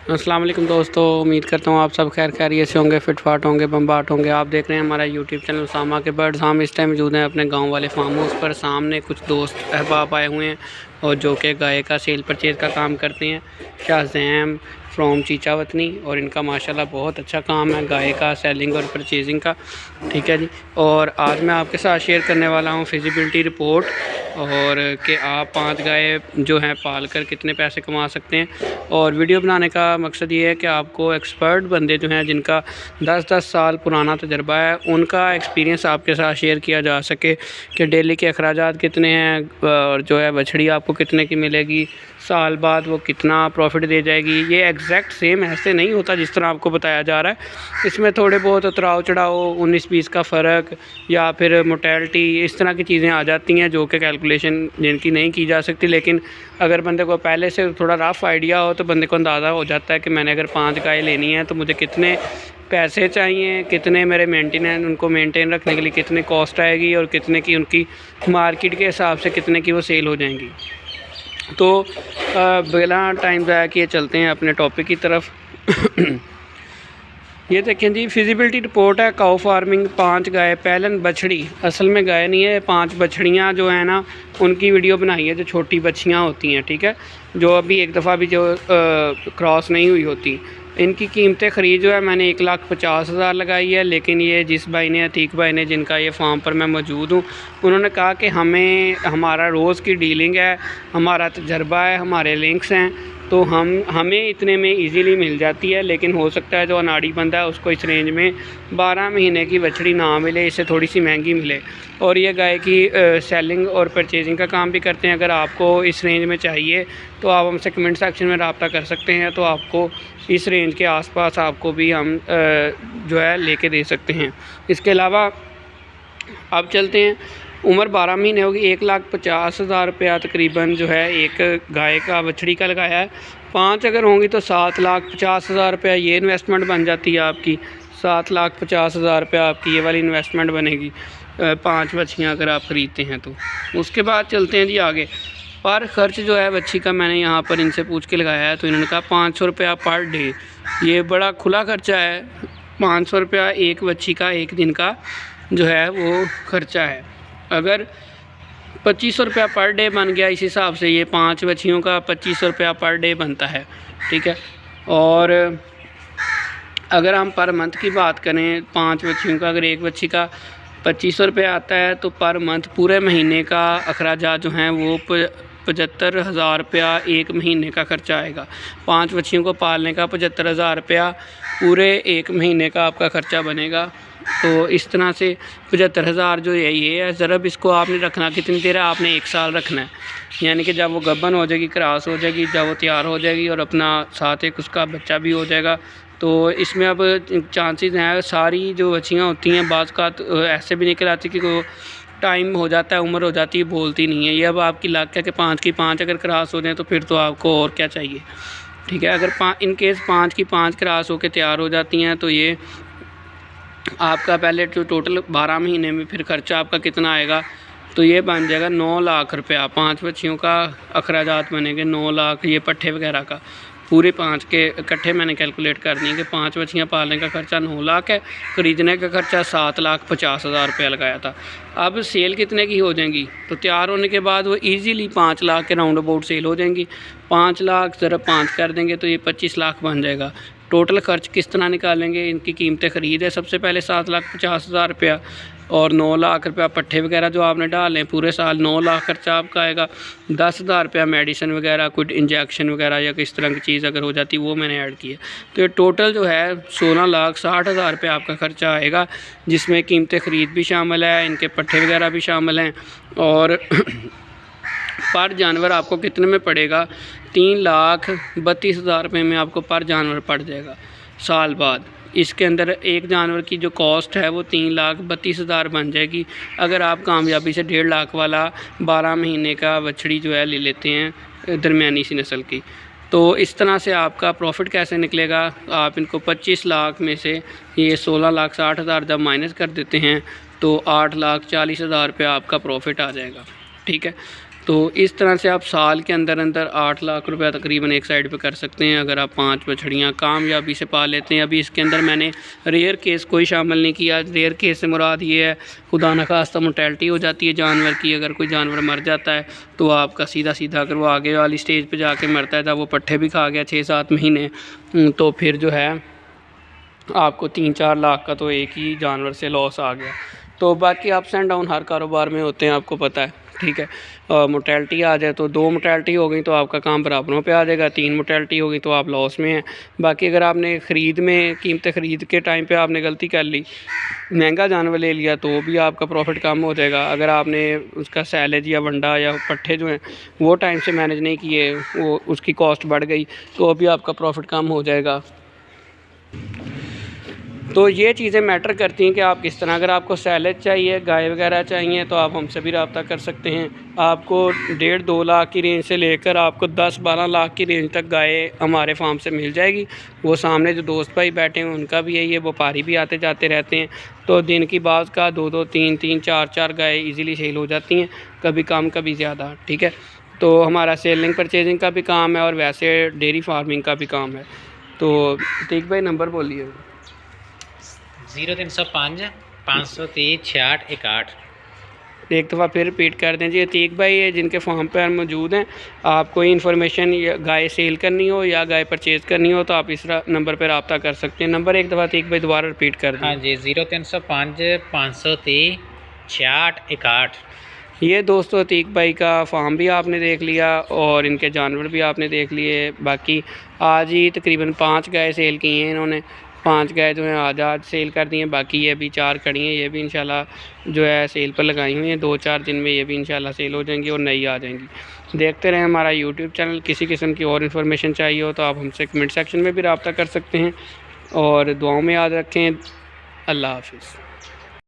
अस्सलाम वालेकुम दोस्तों, उम्मीद करता हूँ आप सब खैर खैरियत से होंगे, फिट फाट होंगे, बम्बाट होंगे। आप देख रहे हैं हमारा यूट्यूब चैनल उसामा के बर्ड्स। हम इस टाइम मौजूद हैं अपने गांव वाले फार्म हाउस पर। सामने कुछ दोस्त अहबाब आए हुए हैं और जो कि गाय का सेल परचेज़ का काम करते हैं, शाहज़ैम फ्रॉम चीचावतनी। और इनका माशाल्लाह बहुत अच्छा काम है गाय का सेलिंग और परचेजिंग का। ठीक है जी। और आज मैं आपके साथ शेयर करने वाला हूँ फिजिबिलिटी रिपोर्ट, और कि आप 5 गाय जो हैं पाल कर कितने पैसे कमा सकते हैं। और वीडियो बनाने का मकसद ये है कि आपको एक्सपर्ट बंदे जो हैं जिनका 10-10 साल पुराना तजर्बा है, उनका एक्सपीरियंस आपके साथ शेयर किया जा सके कि डेली के अखराजात कितने हैं और जो है बछड़ी आपको कितने की मिलेगी, साल बाद वो कितना प्रॉफिट दे जाएगी। ये एग्जैक्ट सेम ऐसे नहीं होता जिस तरह आपको बताया जा रहा है। इसमें थोड़े बहुत उतराव चढ़ाव, 19-20 का फ़र्क या फिर मोटेलिटी, इस तरह की चीज़ें आ जाती हैं जो कि कैलकुलेशन जिनकी नहीं की जा सकती। लेकिन अगर बंदे को पहले से थोड़ा रफ़ आइडिया हो तो बंदे को अंदाज़ा हो जाता है कि मैंने अगर 5 गाय लेनी है तो मुझे कितने पैसे चाहिए, कितने मेरे मेंटेनेंस, उनको मेंटेन रखने के लिए कितने कॉस्ट आएगी और कितने की उनकी मार्केट के हिसाब से कितने की वो सेल हो जाएंगी। तो बिना टाइम ज़ाया किए चलते हैं अपने टॉपिक की तरफ। ये देखें जी, फिजिबिलिटी रिपोर्ट है काऊ फार्मिंग। 5 गाय पैलन बछड़ी, असल में गाय नहीं है, 5 बछड़ियाँ जो है ना उनकी वीडियो बनाई है, जो छोटी बच्चियाँ होती हैं। ठीक है, जो अभी एक दफ़ा भी जो क्रॉस नहीं हुई होती। इनकी कीमतें ख़रीद जो है मैंने 1,50,000 लगाई है। लेकिन ये जिस भाई ने, अतीक भाई ने, जिनका ये फार्म पर मैं मौजूद हूँ, उन्होंने कहा कि हमारा रोज़ की डीलिंग है, हमारा तजर्बा है, हमारे लिंक्स हैं, तो हमें इतने में इजीली मिल जाती है। लेकिन हो सकता है जो अनाड़ी बंदा है उसको इस रेंज में 12 महीने की बछड़ी ना मिले, इससे थोड़ी सी महंगी मिले। और ये गाय की सेलिंग और परचेजिंग का काम भी करते हैं। अगर आपको इस रेंज में चाहिए तो आप हमसे कमेंट सेक्शन में रब्ता कर सकते हैं, तो आपको इस रेंज के आसपास आपको भी हम जो है लेके दे सकते हैं। इसके अलावा अब चलते हैं, उम्र 12 महीने होगी, 1,50,000 रुपया तकरीबन जो है एक गाय का बछड़ी का लगाया है। 5 अगर होंगी तो 7,50,000 रुपया ये इन्वेस्टमेंट बन जाती है आपकी। 7,50,000 रुपया आपकी ये वाली इन्वेस्टमेंट बनेगी 5 बच्चियाँ अगर आप ख़रीदते हैं तो। उसके बाद चलते हैं जी आगे। पर ख़र्च जो है बच्ची का मैंने यहाँ पर इनसे पूछ के लगाया है, तो इन्होंने कहा 500 रुपया पर डे। ये बड़ा खुला ख़र्चा है, 500 रुपया एक बच्ची का एक दिन का जो है वो ख़र्चा है। अगर 2500 रुपया पर डे बन गया, इस हिसाब से ये 5 बच्चियों का 2500 रुपया पर डे बनता है। ठीक है, और अगर हम पर मंथ की बात करें, 5 बच्चियों का अगर एक बच्ची का 2500 रुपया आता है, तो पर मंथ पूरे महीने का अखराजात जो हैं वो 75,000 रुपया एक महीने का ख़र्चा आएगा। 5 बच्चियों को पालने का 75,000 रुपया पूरे एक महीने का आपका ख़र्चा बनेगा। तो इस तरह से 75,000 जो है ये है। ज़रब इसको आपने रखना कितनी देर है, आपने 1 साल रखना है। यानी कि जब वो गब्बन हो जाएगी, क्रॉस हो जाएगी, जब वो तैयार हो जाएगी और अपना साथ एक उसका बच्चा भी हो जाएगा, तो इसमें अब चांसेस हैं, सारी जो बच्चियाँ होती हैं बाज़ का ऐसे भी निकल आती कि वो टाइम हो जाता है, उम्र हो जाती है, बोलती नहीं है। ये अब आपकी लक है कि 5 की 5 अगर क्रॉस हो जाए तो फिर तो आपको और क्या चाहिए। ठीक है, अगर इन केस 5 की 5 क्रॉस होकर तैयार हो जाती हैं तो ये आपका पहले जो टोटल 12 महीने में फिर ख़र्चा आपका कितना आएगा, तो ये बन जाएगा 9 लाख रुपया। 5 बच्चियों का अखराजात बनेंगे 9 लाख। ये पट्ठे वगैरह का पूरे 5 के इकट्ठे मैंने कैलकुलेट कर दी कि 5 बच्चियाँ पालने का ख़र्चा 9 लाख है, ख़रीदने का ख़र्चा 7,50,000 रुपया लगाया था। अब सेल कितने की हो जाएंगी, तो तैयार होने के बाद वो इजीली 5 लाख के राउंड अबाउट सेल हो जाएंगी। 5 लाख ज़रा 5 कर देंगे तो ये 25 लाख बन जाएगा। टोटल ख़र्च किस तरह निकालेंगे, इनकी कीमतें ख़रीद है सबसे पहले 7,50,000 रुपया और 9 लाख रुपया पट्ठे वगैरह जो आपने डालें पूरे साल 9 लाख खर्चा आपका आएगा। 10,000 रुपया मेडिसिन वगैरह, कुछ इंजेक्शन वगैरह या किस तरह की चीज़ अगर हो जाती वो मैंने ऐड की है। तो ये टोटल जो है 16,60,000 रुपया आपका ख़र्चा आएगा, जिसमें कीमतें ख़रीद भी शामिल है, इनके पट्ठे वगैरह भी शामिल हैं। और पर जानवर आपको कितने में पड़ेगा, 3,32,000 रुपये में आपको पर जानवर पड़ जाएगा साल बाद। इसके अंदर एक जानवर की जो कॉस्ट है वो 3,32,000 बन जाएगी अगर आप कामयाबी से 1.5 लाख वाला 12 महीने का बछड़ी जो है ले लेते हैं दरमियानी सी नस्ल की। तो इस तरह से आपका प्रॉफिट कैसे निकलेगा, आप इनको 25 लाख में से ये 16,60,000 जब माइनस कर देते हैं तो 8,40,000 रुपया आपका प्रॉफिट आ जाएगा। ठीक है, तो इस तरह से आप साल के अंदर अंदर 8 लाख रुपया तकरीबन एक साइड पे कर सकते हैं अगर आप 5 बछड़ियाँ कामयाबी से पाल लेते हैं। अभी इसके अंदर मैंने रेयर केस कोई शामिल नहीं किया। रेयर केस से मुराद ये है खुदा न खास्ता मोर्टेलिटी हो जाती है जानवर की, अगर कोई जानवर मर जाता है तो आपका सीधा सीधा अगर वो आगे वाली स्टेज पर जाके मरता है, जब वो पट्ठे भी खा गया 6-7 महीने, तो फिर जो है आपको 3-4 लाख का तो एक ही जानवर से लॉस आ गया। तो बाकी अप्स एंड डाउन हर कारोबार में होते हैं, आपको पता है, ठीक है। मोर्टेलिटी आ जाए तो 2 मोर्टेलिटी हो गई तो आपका काम बराबरों पे आ जाएगा, 3 मोर्टेलिटी हो गई तो आप लॉस में हैं। बाकी अगर आपने ख़रीद में कीमतें ख़रीद के टाइम पे आपने गलती कर ली, महंगा जानवर ले लिया, तो भी आपका प्रॉफिट कम हो जाएगा। अगर आपने उसका सैलेज या वंडा या पट्ठे जो हैं वो टाइम से मैनेज नहीं किए, वो उसकी कॉस्ट बढ़ गई, तो भी आपका प्रॉफिट कम हो जाएगा। तो ये चीज़ें मैटर करती हैं कि आप किस तरह, अगर आपको सैलेज चाहिए, गाय वगैरह चाहिए, तो आप हमसे भी रब्ता कर सकते हैं। आपको 1.5-2 लाख की रेंज से लेकर आपको 10-12 लाख की रेंज तक गाय हमारे फार्म से मिल जाएगी। वो सामने जो दोस्त भाई बैठे हैं उनका भी यही है, व्यापारी भी आते जाते रहते हैं, तो दिन की बात का 2-2, 3-3, 4-4 गाय ईज़िली सेल हो जाती हैं, कभी कम कभी ज़्यादा, ठीक है। तो हमारा सेलिंग परचेजिंग का भी काम है और वैसे डेयरी फार्मिंग का भी काम है। तो ठीक भाई नंबर बोलिए। 0305 530 6618। एक दफ़ा फिर रिपीट कर दें जी। अतीक भाई है जिनके फार्म पर मौजूद हैं, आप कोई इन्फॉर्मेशन या गाय सेल करनी हो या गाय परचेज़ करनी हो तो आप इस नंबर पर रब्ता कर सकते हैं। नंबर एक दफ़ा अतीक भाई दोबारा रिपीट कर दें। हाँ जी, 0305 530 6618। ये दोस्तों अतीक भाई का फार्म भी आपने देख लिया और इनके जानवर भी आपने देख लिए। बाकी आज ही तकरीबन 5 गाय सेल की हैं इन्होंने, 5 गाय जो हैं आज सेल कर दी हैं। बाकी ये भी 4 खड़ी हैं, ये भी इंशाल्लाह जो है सेल पर लगाई हुई हैं। 2-4 दिन में ये भी इंशाल्लाह सेल हो जाएंगी और नई आ जाएंगी। देखते रहें हमारा यूट्यूब चैनल। किसी किस्म की और इन्फॉर्मेशन चाहिए हो तो आप हमसे कमेंट सेक्शन में भी रब्ता कर सकते हैं और दुआओं में याद रखें। अल्लाह हाफिज़।